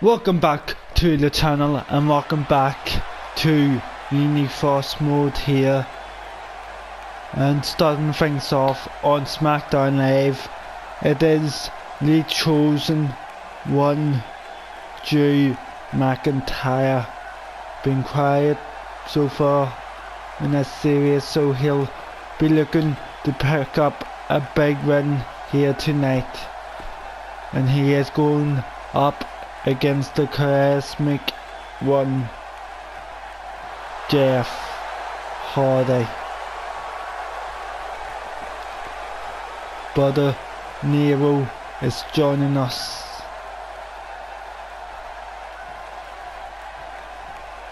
Welcome back to the channel and welcome back to Mini Force mode here, and starting things off on SmackDown Live. It is the chosen one, Drew McIntyre. Been quiet so far in this series, so he'll be looking to pick up a big win here tonight, and he is going up against the charismatic one, Jeff Hardy. Brother Nero is joining us.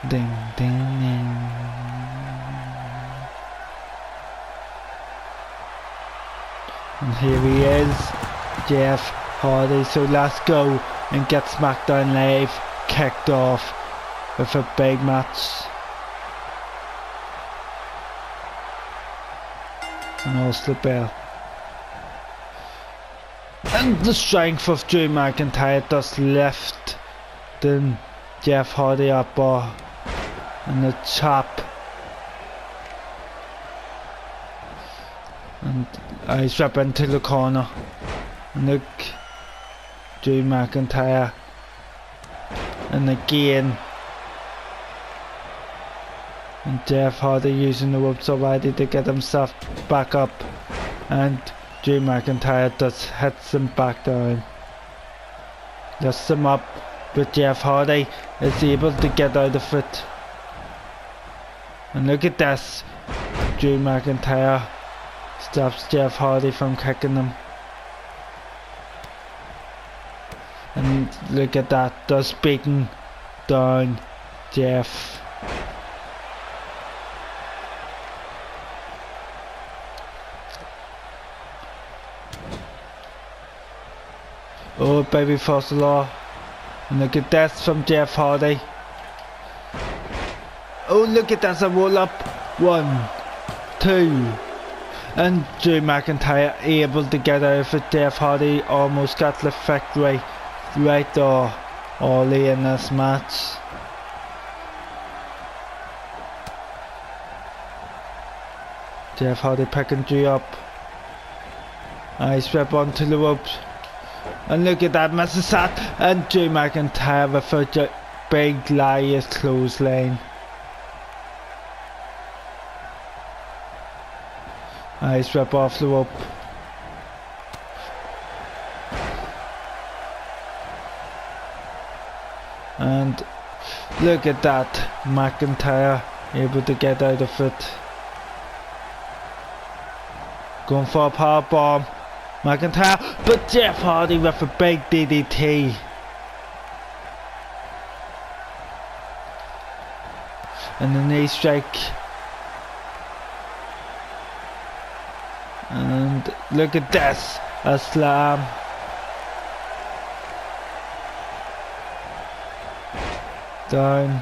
Ding ding ding. And here he is, Jeff Hardy. So let's go and get SmackDown Live kicked off with a big match. And also the bell. And the strength of Drew McIntyre does lift then Jeff Hardy up, and the chop. And I strap into the corner. And look, Drew McIntyre. And again. And Jeff Hardy using the ropes already to get himself back up. And Drew McIntyre just hits him back down. Lifts him up, but Jeff Hardy is able to get out of it. And look at this. Drew McIntyre stops Jeff Hardy from kicking him. And look at that, just beating down Jeff. Oh, baby force law. And look at this from Jeff Hardy. Oh, look at this, a roll up. 1, 2. And Drew McIntyre able to get out of it. Jeff Hardy almost got the victory right there early in this match. Jeff Hardy picking Drew up. Nice whip onto the ropes. And look at that, misses that. And Drew McIntyre with a big Liar's clothesline. Nice whip off the rope. And look at that, McIntyre able to get out of it. Going for a powerbomb. McIntyre, but Jeff Hardy with a big DDT. And the knee strike. And look at this, a slam. Down.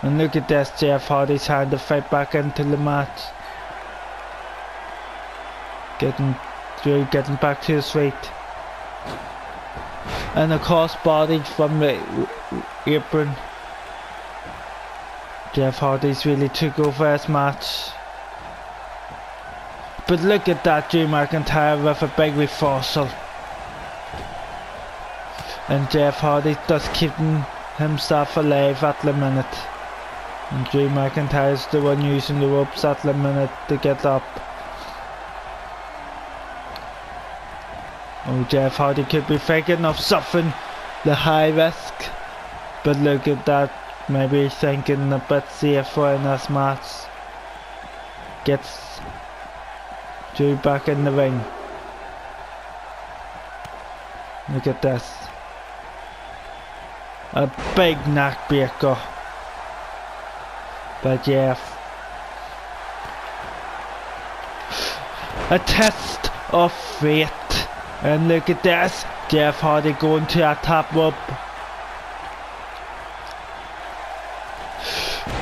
And look at this, Jeff Hardy's trying to fight back into the match. Drew getting back to his feet. And a crossbody from the apron. Jeff Hardy's really took over his match. But look at that, Drew McIntyre with a big reversal. And Jeff Hardy just keeping himself alive at the minute. And Drew McIntyre's the one using the ropes at the minute to get up. Oh, Jeff Hardy could be thinking of something, the high risk. But look at that, maybe thinking a bit safer in this match. Gets Drew back in the ring. Look at this. A big neck breaker by Jeff. A test of fate. And look at this, Jeff Hardy going to a top rope.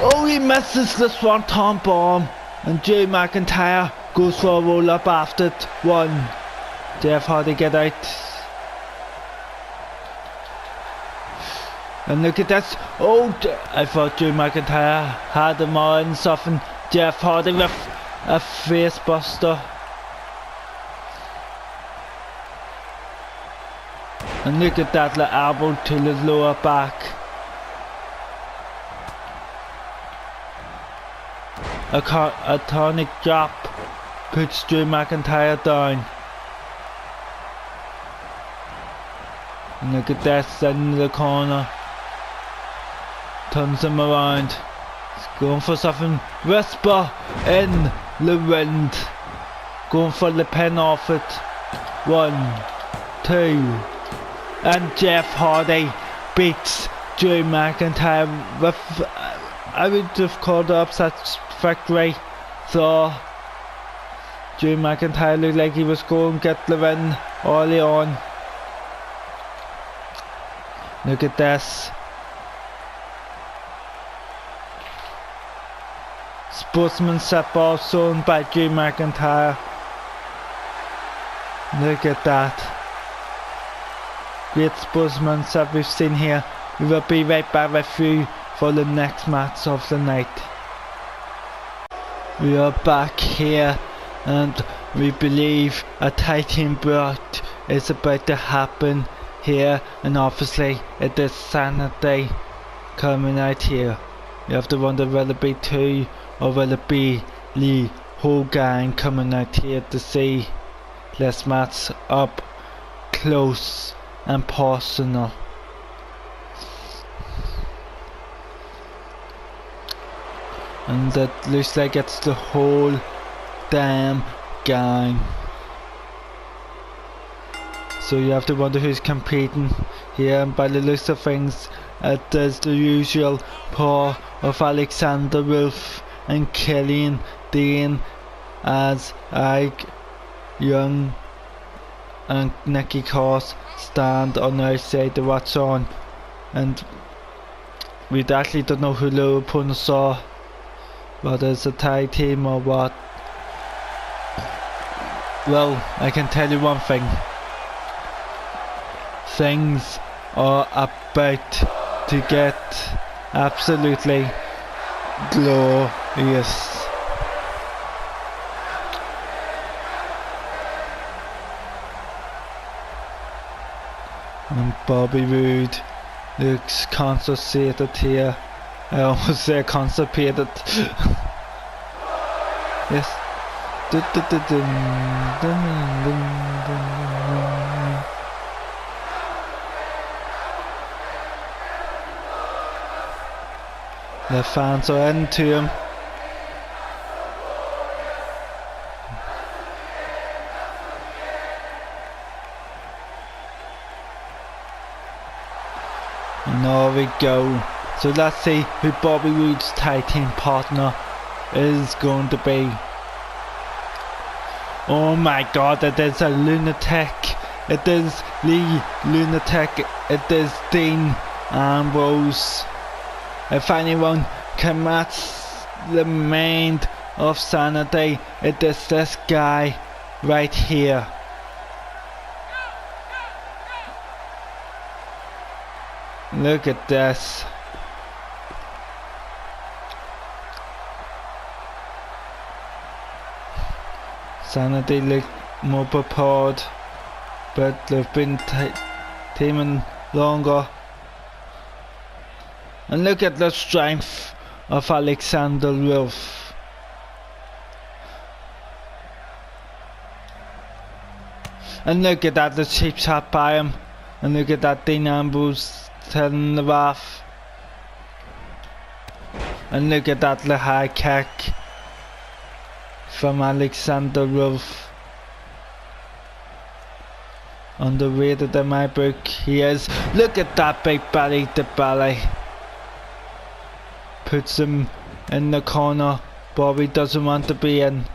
Oh, he misses the swanton bomb. And Drew McIntyre goes for a roll up after it. 1, Jeff Hardy get out. And look at this. Oh, I thought Drew McIntyre had him on something. Jeff Hardy with a face buster. And look at that little elbow to the lower back. A tonic drop puts Drew McIntyre down. And look at this in the corner. Turns him around. He's going for something. Whisper in the wind. Going for the pin off it. 1, 2. And Jeff Hardy beats Drew McIntyre with, I would have called it upset victory. So Drew McIntyre looked like he was going to get the win early on. Look at this. Sportsmanship ball shown by Drew McIntyre. Look at that. Great sportsmanship we've seen here. We will be right back with you for the next match of the night. We are back here and we believe a tag team bout is about to happen here, and obviously it is Saturday coming out here. You have to wonder will it be 2 or will it be the whole gang coming out here to see this match up close and personal. And it looks like it's the whole damn gang. So you have to wonder who's competing here, and by the looks of things it is the usual pair of Alexander Wolf and Killian Dane, as Ike Young and Nikki Cross stand on the outside to watch on, and we actually don't know who the opponents are, whether it's a tag team or what. Well, I can tell you one thing. Things are about to get absolutely glorious. And Bobby Roode looks constipated here. I almost say constipated. Yes. The fans are into him. And there we go. So let's see who Bobby Roode's tag team partner is going to be. Oh my god, it is a lunatic. It is Lee Lunatic. It is Dean Ambrose. If anyone can match the mind of sanity, it is this guy right here. Look at this. Sanity look more prepared, but they've been teaming longer. And look at the strength of Alexander Wolf. And look at that, the cheap shot by him. And look at that, Dean Ambrose telling the ref. And look at that, the high kick from Alexander Wolf. Underrated in my book, he is. Look at that big belly to belly. Puts him in the corner. Bobby doesn't want to be in.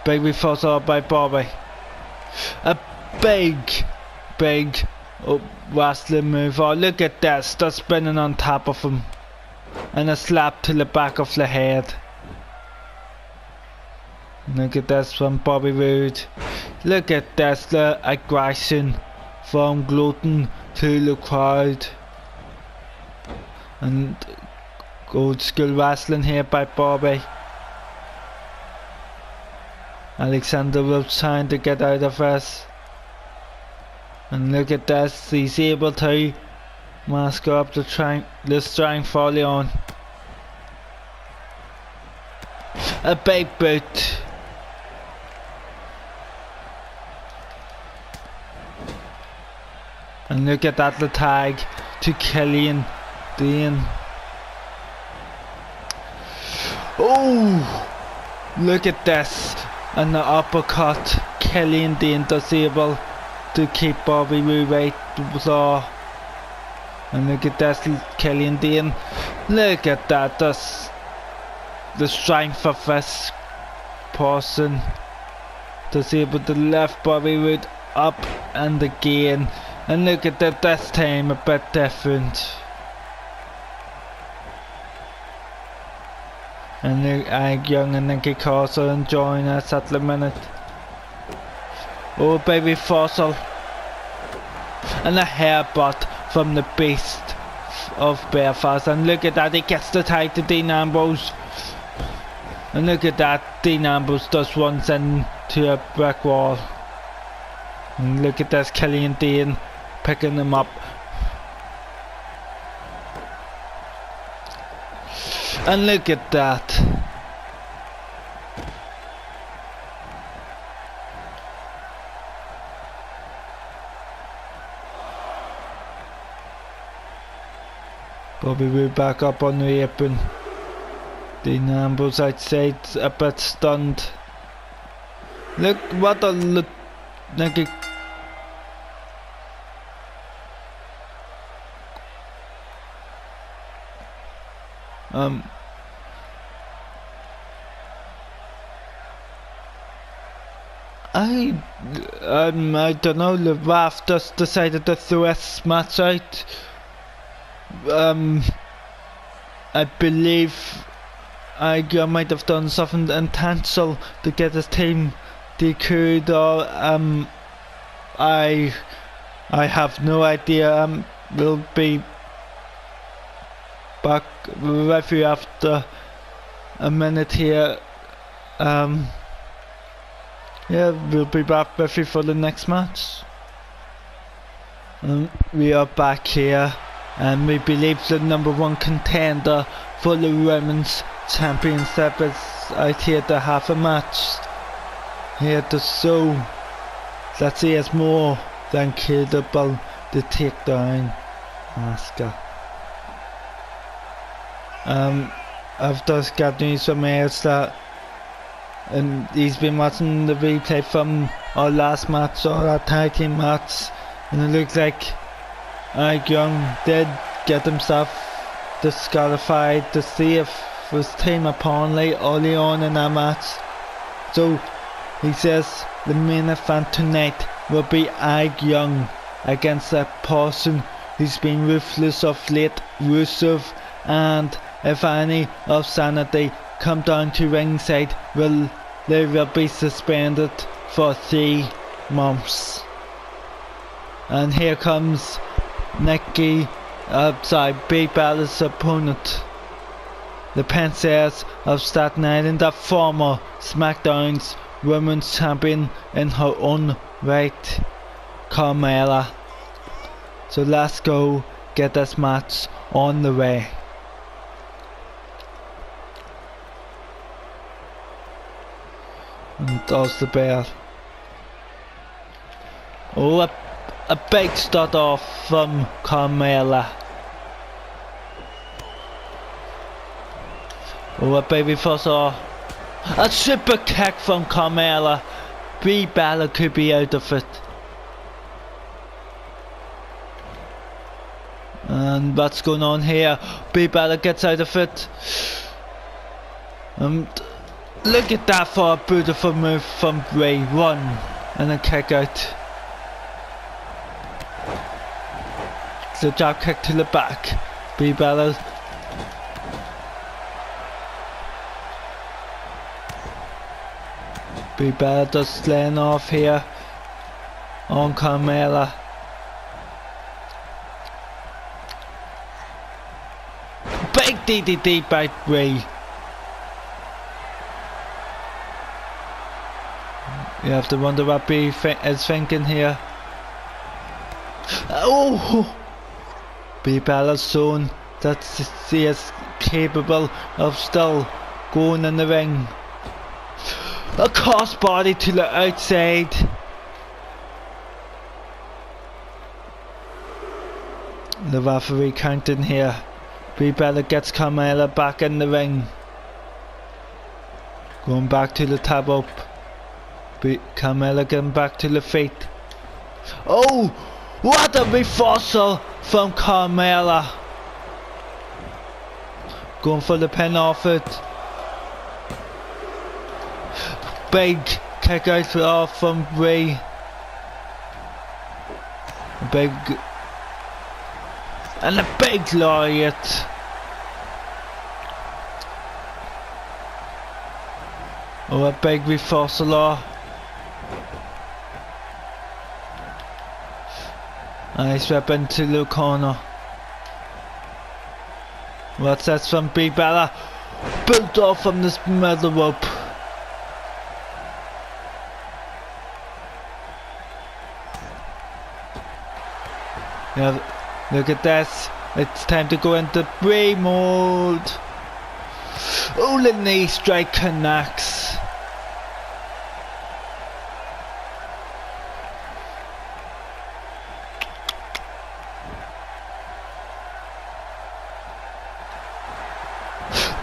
Big reversal by Bobby. A big wrestling move. Oh, look at this. They're spinning on top of him. And a slap to the back of the head. Look at this from Bobby Roode. Look at this, the aggression from Gluten to the crowd. And old school wrestling here by Bobby. Alexander was trying to get out of this. And look at this, he's able to mask up the strength Foley on. A big boot. And look at that, the tag to Killian Dane. Oh, look at this. And the uppercut. Killian Dane does able to keep Bobby Roode right there. And look at this, Killian Dane. Look at that, that's the strength of this person. Does able to lift Bobby Roode up and again. And look at that, this time a bit different. And look, Ike Young and Nikki Cross are enjoying us at the minute. Oh, baby Fossil. And a hairbutt from the Beast of Belfast. And look at that, he gets the tag to Dean Ambrose. And look at that, Dean Ambrose just runs into a brick wall. And look at this, Killian Dane picking him up. And look at that. Bobby Roode back up on the apron. Dean Ambrose outside, a bit stunned. Look what a look. Like I don't know, the ref just decided to throw this match out. I believe I might have done something intentional to get his team DQ'd, or I have no idea. We'll be back with you after a minute here. Yeah, we'll be back with you for the next match. We are back here, and we believe the #1 contender for the Women's Championship is out here to have a match here to show that she is more than capable to take down Asuka. I've just got news from Airs that and he's been watching the replay from our last match, or our tag team match, and it looks like Ike Young did get himself disqualified to save his team apparently early on in that match. So he says the main event tonight will be Ike Young against a person who's been ruthless of late, Rusev, and if any of sanity come down to ringside, they will be suspended for 3 months. And here comes Brie Bella's opponent, the Princess of Staten Island, a former SmackDown's Women's Champion in her own right, Carmella. So let's go get this match on the way. And does the bell. Oh, a big start off from Carmella. Oh, a baby fossil. A super kick from Carmella. Brie Bella could be out of it. And what's going on here? Brie Bella gets out of it. Look at that for a beautiful move from Brie. 1 and a kick out. The jab kick to the back. Brie Bella. Brie Bella just laying off here on Carmella. Big DDT by Bray. You have to wonder what Bray is thinking here. Oh! Bray Bella's shown that she is capable of still going in the ring. A crossbody to the outside. The referee counting here. Bray Bella gets Carmella back in the ring. Going back to the tab up. Carmella getting back to the feet. Oh! What a reversal from Carmella. Going for the pin off it. Big kick out off from Bray. Big. And a big lariat. Oh, a big reversal. Nice whip into the corner. What's that from Bray Bella? Built off from this middle rope. Yeah, look at this. It's time to go into Bray mode. Oh, the knee strike connects.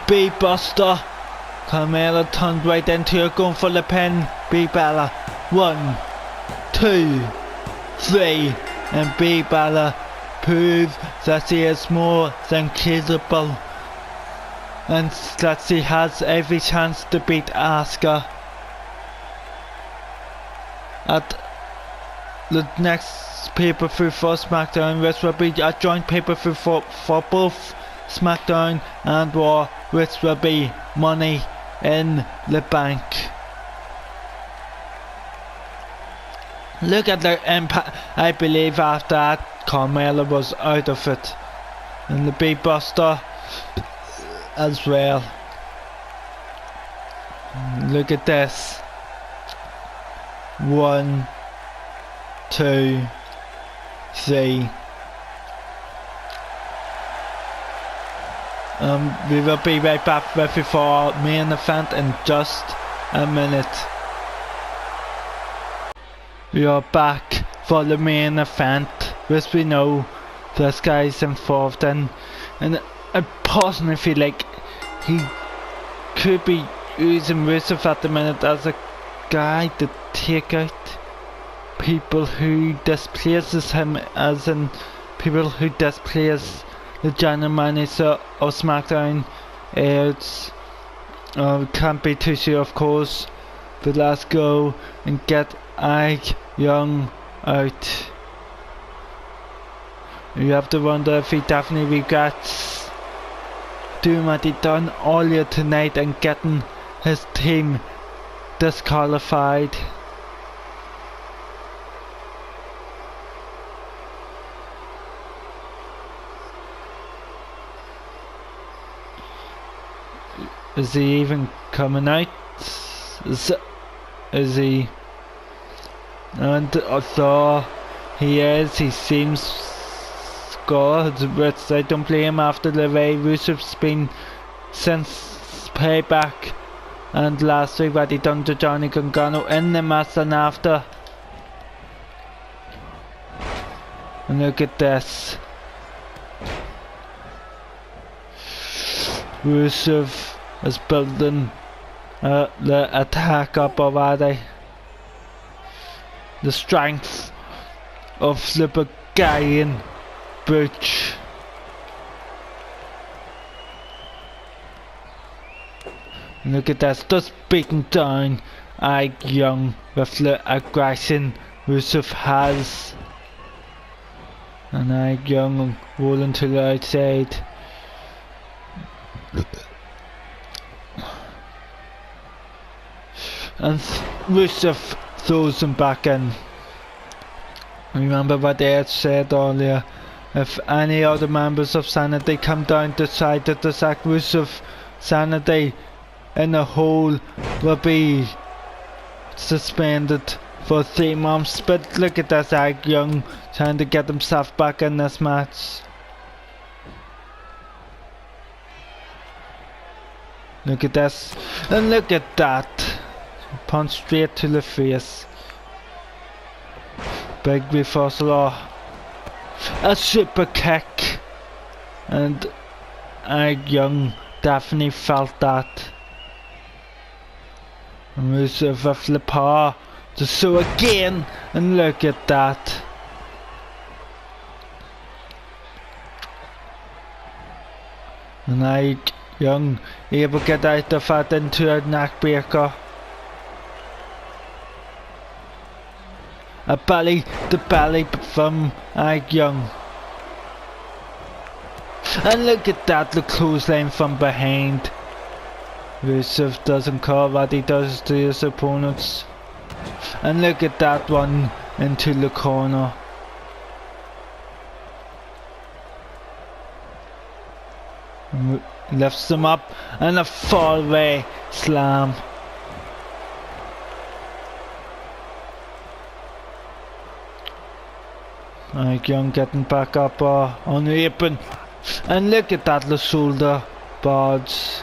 Bray Buster. Carmella turned right into it, going for the pin. Bray Bella. 1, 2, 3. And Bray Bella proves that she is more than capable. And that she has every chance to beat Asuka. At the next pay-per-view for SmackDown, which will be a joint pay-per-view for both SmackDown and Raw, which will be Money in the Bank. Look at the impact. I believe after that Carmella was out of it. And the Bray Buster as well. Look at this. 1, 2, 3. We will be right back with our main event in just a minute. We are back for the main event, which we know this guy's involved in, and I personally feel like he could be using Rusev at the minute as a guy to take out people who displaces him, as in people who displace the general manager of SmackDown. It's can't be too sure, of course, but let's go and get Ike Young out. You have to wonder if he definitely regrets doing what he done earlier tonight and getting his team disqualified. Is he even coming out? Is he? And although he is, he seems good, which I don't blame him after the way Rusev's been since Payback and last week what he done to Johnny Gargano in the match and after. And look at this. Rusev is building the attack up already. The strength of the Bulgarian Butch. Look at that, just beating down Ike Young with the aggression Rusev has. And Ike Young rolling to the outside. And Rusev throws him back in. Remember what they had said earlier, if any other members of Sanity come down decided to sack Rusev, Sanity in the whole will be suspended for 3 months. But look at this Ag Young trying to get himself back in this match. Look at this, and look at that. Punch straight to the face. Big reversal, a super kick, and Ag Young definitely felt that. And Rusev with the power to sue again, and look at that. And Ag Young able to get out of that into a neck breaker. A belly to belly from Ag Young. And look at that, the clothesline from behind. Rusev doesn't care what he does to his opponents. And look at that one into the corner. And lifts him up and a fallaway slam. Ag Young getting back up on the apron. And look at that, the shoulder barge.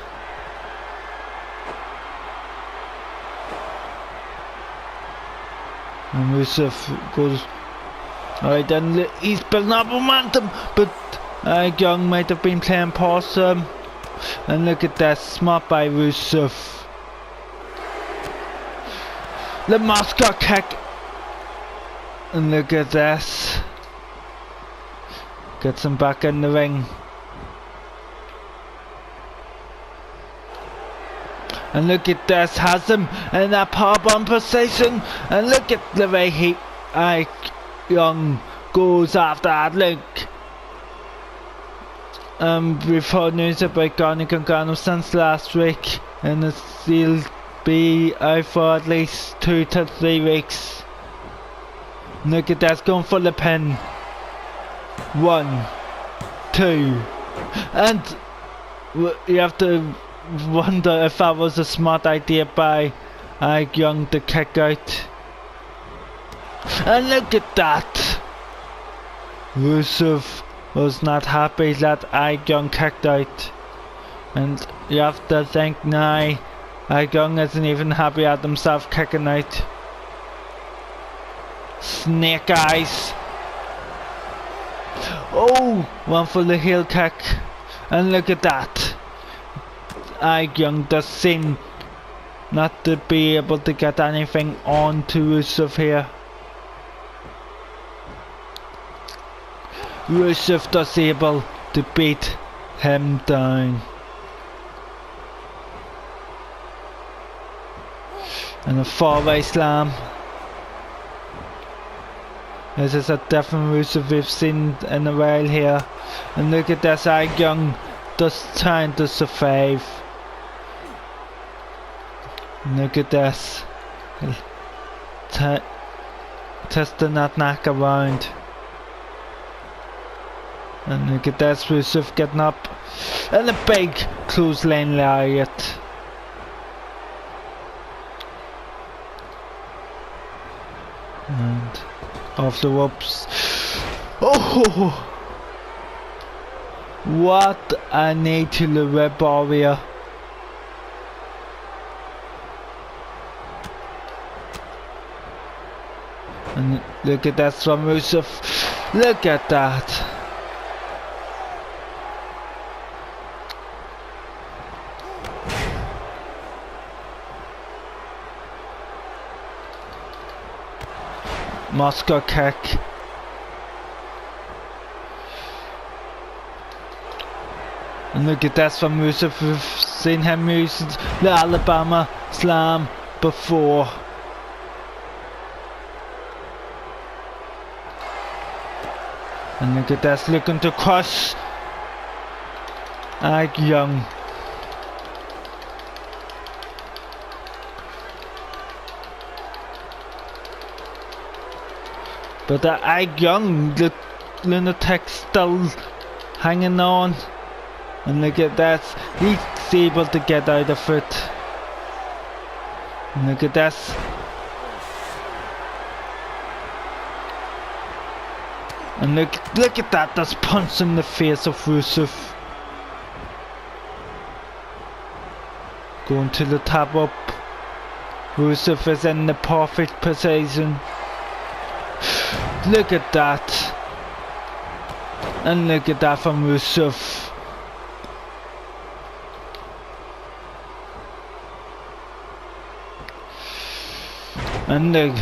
And Rusev goes right, and he's building up momentum, but Ag Young might have been playing past him. And look at that, smart by Rusev. The mascot kick. And look at this. Gets him back in the ring. And look at this, has him in that powerbomb position. And look at the way Ag Young goes after that. Look. We've heard news about Garny Gargano since last week, and he'll be out for at least 2 to 3 weeks. Look at that, going for the pin. 1, 2, and you have to wonder if that was a smart idea by Ag Young to kick out. And look at that! Rusev was not happy that Ag Young kicked out. And you have to think now, Ag Young isn't even happy at himself kicking out. Snake eyes. Oh, one for the heel kick. And look at that. Ag Young does seem not to be able to get anything on to Rusev here. Rusev does able to beat him down. And a fallaway slam. This is a different Rusev we've seen in a while here. And look at this, Ag Young just trying to survive. Look at this. Testing that neck around. And look at this, Rusev getting up. And a big clothesline lariat. And off the ropes. Oh! What a knee to the rib area. And look at that from Rusev. Look at that. Moscow kick. And look at this from Rusev. We've seen him use the Alabama slam before. And look at this, looking to crush Ag Young. But Ag Young lunatic still hanging on. And look at that, he's able to get out of it. And look at this. And look at that, that's punch in the face of Rusev. Going to the top up. Rusev is in the perfect position. Look at that. And look at that from Rusev. And look.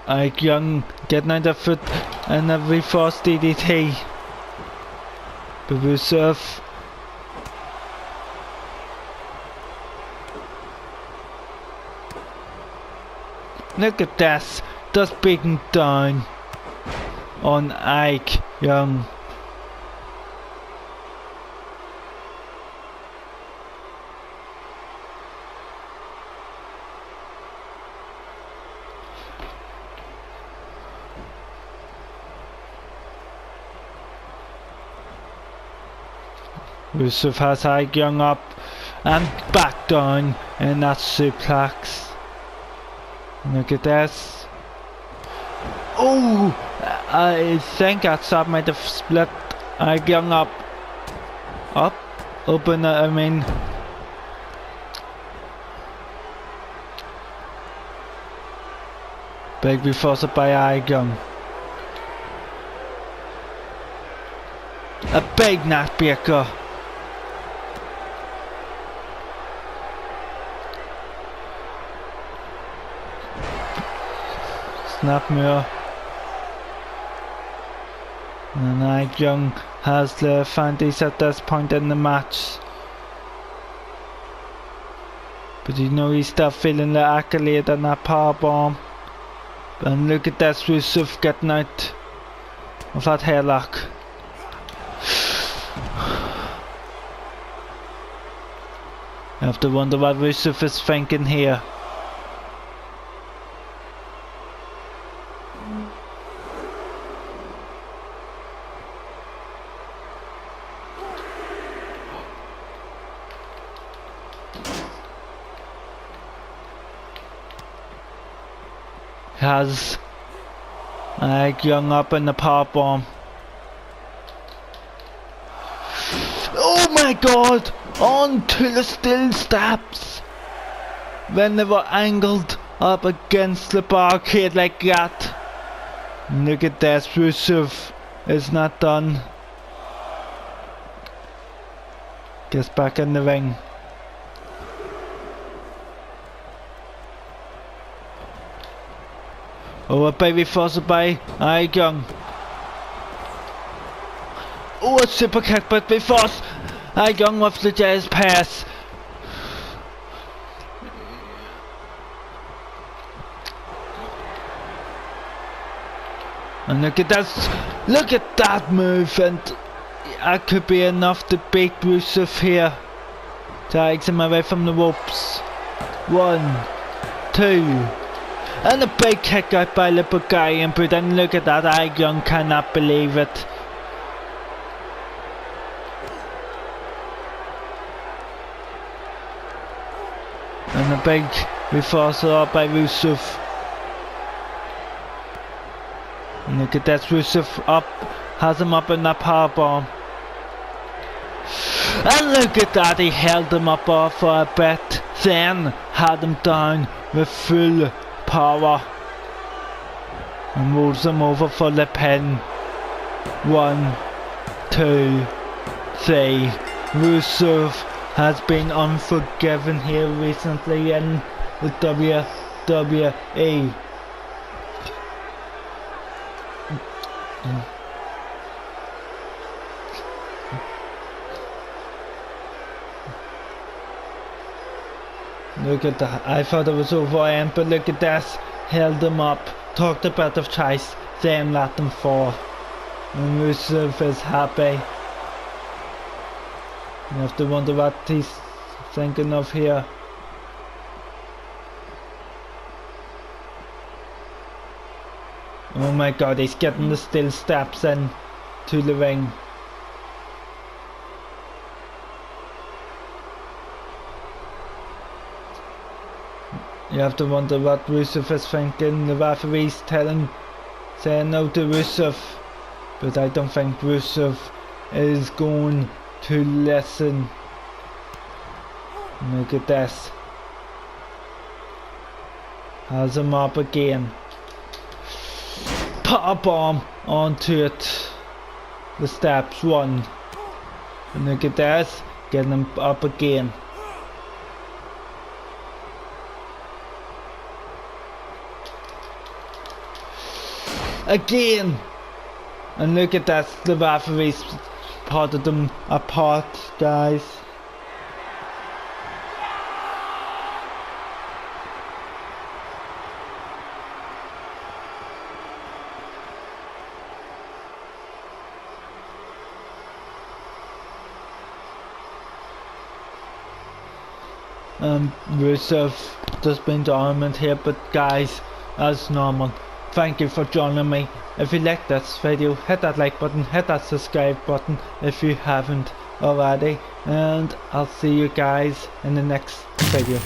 Ike Young getting out of it and a reverse DDT. But Rusev. Look at this, just beating down on Ike Young. Rusev has Ike Young up and back down in that suplex. Look at this. Oh, I think that might have split Ike Young up. Open, I mean. Big reversal by Ike Young. A big neckbreaker. Snapmare. And Ike Young has the advantage at this point in the match. But you know he's still feeling the accolade and that powerbomb. And look at this, Rusev getting out of that hairlock. I have to wonder what Rusev is thinking here. Has Ike Young up in the powerbomb. Oh my god! On to the steel steps! When they were angled up against the barricade like that. Look at this, Rusev is not done. Gets back in the ring. Oh, a baby forced by Ike Young. Oh, a super kick, but before Ike Young with the jazz pass. And look at that move, and that could be enough to beat Rusev here. Takes him away from the ropes. 1, 2. And a big kick out by the Bulgarian, but then look at that, Ike Young cannot believe it. And a big reversal up by Rusev. And look at that, Rusev up, has him up in that powerbomb. And look at that, he held him up for a bit, then had him down with full power and moves him over for the pin. 1, 2, 3. Rusev has been unforgiven here recently in the WWE. Look at that, I thought it was over him, but look at this, held him up, talked a bit of choice, then let him fall. And Rusev is happy. You have to wonder what he's thinking of here. Oh my god, he's getting the steel steps in to the ring. You have to wonder what Rusev is thinking. The referee's saying no to Rusev, but I don't think Rusev is going to listen. Look at this. Has him up again. Power bomb onto it. The steps, one. And look at this. Getting him up again. Again! And look at that, the referees parted them apart, guys. Rusev just been dominant here, but guys, as normal, thank you for joining me. If you like this video, hit that like button, hit that subscribe button if you haven't already, and I'll see you guys in the next video.